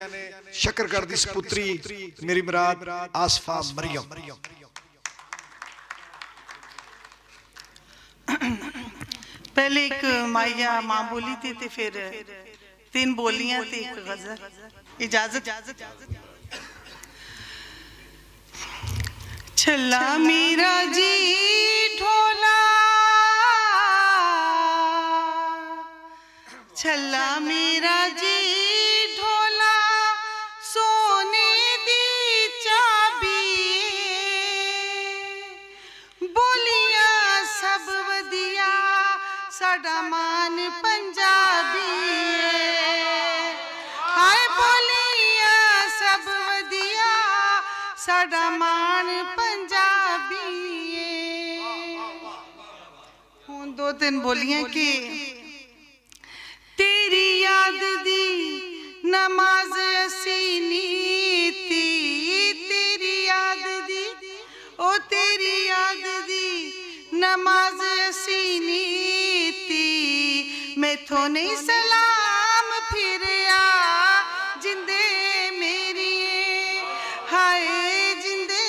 शक्करगढ़ दी सपुत्री मेरी मुराद आसफा मरियम। पहले एक माइया माँ बोली थी ते फिर 3 बोलियां ते एक गजल। इजाजत। छल्ला मेरा जी ढोला, छल्ला मेरा जी ढोला, सोने दी चाबी, बोलियां सब वधिया साडा मान पंजाबी। हाय बोलियां सब वधिया साडा मान पंजाबी। हुण 2-3 बोलियां के तेरी याद दी नमाज असी नीती, तेरी याद दी ओ तेरी याद दी नमाज असी नीती। मैथों नहीं सलाम फिरिया जिंदे मेरी, हाय जिंदे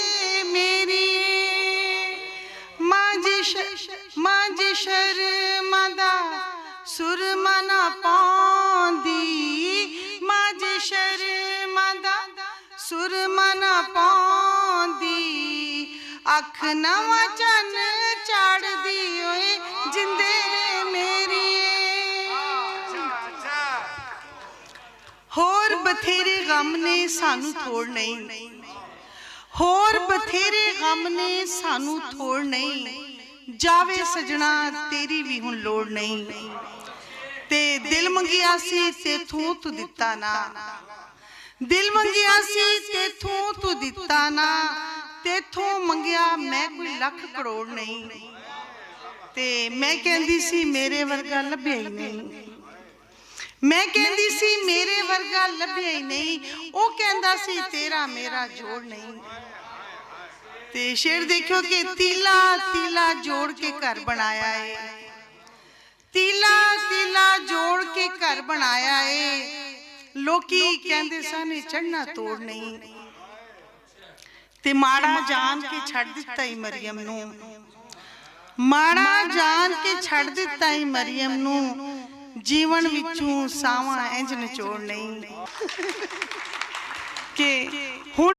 मेरी। मां जी शर्मा दा सुरमा ना पांदी, मां जी शर्मा दा सुरमा ना पांदी। अख नवा चन चाड़दी ओए जिंदे मेरी। होर बथेरे गम ने सानू थोड़ नहीं, होर बथेरे गम ने सानू थोड़ नहीं। जावे सजना तेरी भी हुण लोड़ नहीं, ते दिल मंगिया सी तेथों तू दिता ना, दिल मंगिया सी तेथों तू दिता ना। तेथों मंगिया मैं कोई लाख करोड़ नहीं, ते मैं कहंदी सी मेरे वर्गा लभ्या ही नहीं, मैं कहंदी सी मेरे वर्गा लभ्या ही नहीं। ओ कहंदा सी तेरा मेरा जोड़ नहीं। ते शेर देखियो कि तीला तीला जोड़ के घर बनाया है, तीला तीला जोड़ के घर बनाया है। लोकी कहंदे सन चढ़ना तोड़ नहीं, ते माड़ा जान के छड़ दिता ही मरियम नू, माड़ा जान के छड़ दिता ही मरियम नू। जीवन विचों सावां इंज निचोड़ नहीं के हुण